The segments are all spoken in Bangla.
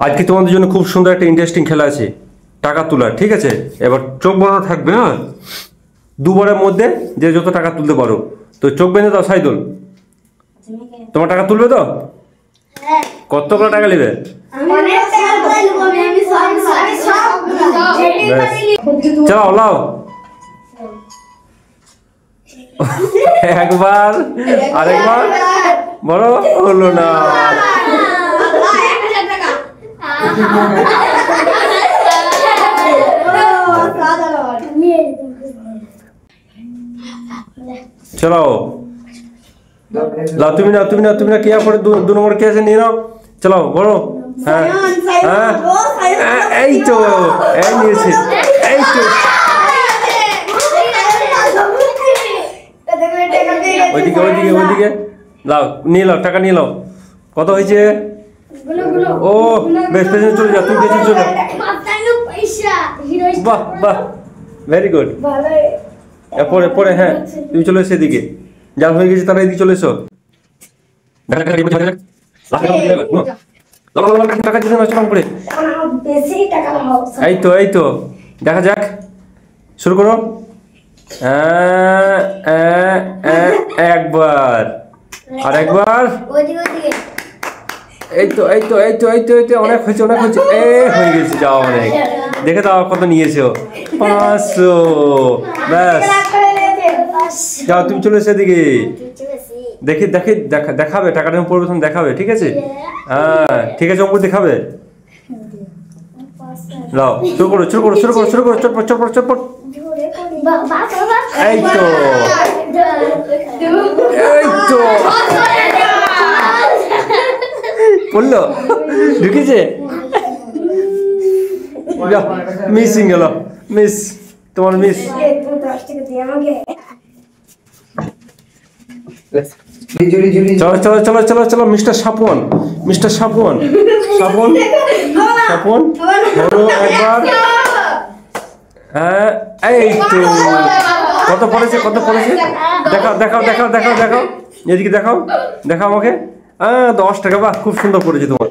আজকে তোমাদের জন্য খুব সুন্দর একটা ইন্টারেস্টিং খেলা আছে, টাকা তোলা। ঠিক আছে, এবার চোখ বন্ধ থাকবে। হ্যাঁ, দুবারের মধ্যে যে যত টাকা তুলতে পারো। তো চোখ বেঁধে দাও সাইদুল, তোমার টাকা তুলবে তো? কত করে টাকা নেবে? চলো লাও, একবার আরেকবার, বড় হলো না। চলো লাও, তুমি না তুমি না তুমি না কি করে দু নম্বর কে আছে নিয়ে নাও। চলো বড়। হ্যাঁ হ্যাঁ, এই তো এই নিয়েছে, এই তো ওইদিকে ওইদিকে ওইদিকে লাও, নিয়ে লাও, টাকা নিয়ে লাও। কত হয়েছে? ও বেশ, পেছনে চলে যাও, তুমি পেছনে চলে যাও। বাহ বাহ, ভেরি গুড। পরে পরে হ্যাঁ, তুমি চলে এসো এদিকে, যার হয়ে গেছে তারা এদিকে চলে এসো। টাকা দিতে নষ্ট করে, এই তো এই তো, দেখা যাক, শুরু করো। একবার আর একবার, এই তো এই তো এই তো এই তো এই তো, অনেক হয়েছে অনেক হয়েছে, হয়ে গেছে, যাও অনেক। দেখে দাও কত নিয়েছো, 500। ব্যাস, যাও তুমি চলে এসে এদিকে, দেখে দেখে দেখাবে টাকাটা পড়বে, তখন দেখাবে। ঠিক আছে, হ্যাঁ ঠিক আছে, অঙ্ক দেখাবে। লাও, শুরু করো শুরু করো শুরু করো শুরু করো, চটপট চটপট চটপট। এই তো এই তো, পড়লো, ঢুকেছে। মিসিং গেল, মিস, তোমার মিস। চলো চলো চলো চলো চলো, মিস্টার সাপন, মিস্টার সাপন, সাপন সাপন, বড় একবার। হ্যাঁ এই তো, কত পড়েছে কত পড়েছে? দেখাও দেখাও দেখাও দেখাও দেখাও, এদিকে দেখাও, দেখাও আমাকে। 10 টাকা, বাহ খুব সুন্দর পড়েছে তোমার।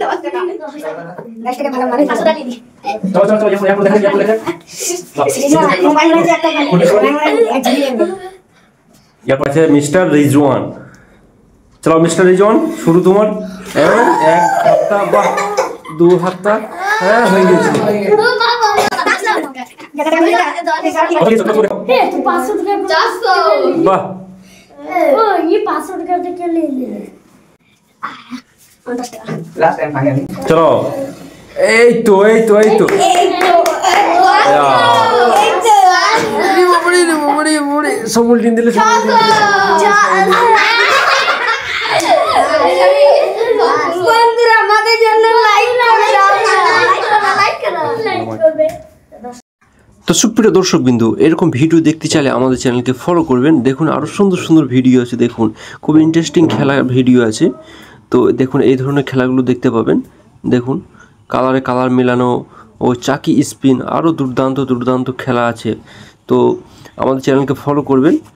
মিস্টার রিজওয়ান, চলো মিস্টার রিজওয়ান, শুরু তোমার। এক হাতটা, বাহ 2 হাতটা, হ্যাঁ হয়ে গেছে। বাহ, চলো এই তো এই তো এই তো, সবুল দিন দিলে তো সুপ্রিয় দর্শকবিন্দু, এরকম ভিডিও দেখতে চাইলে আমাদের চ্যানেলকে ফলো করবেন। দেখুন আরও সুন্দর সুন্দর ভিডিও আছে, দেখুন খুব ইন্টারেস্টিং খেলার ভিডিও আছে। তো দেখুন এই ধরনের খেলাগুলো দেখতে পাবেন। দেখুন কালারে কালার মেলানো ও চাকি স্পিন, আরও দুর্দান্ত দুর্দান্ত খেলা আছে। তো আমাদের চ্যানেলকে ফলো করবেন।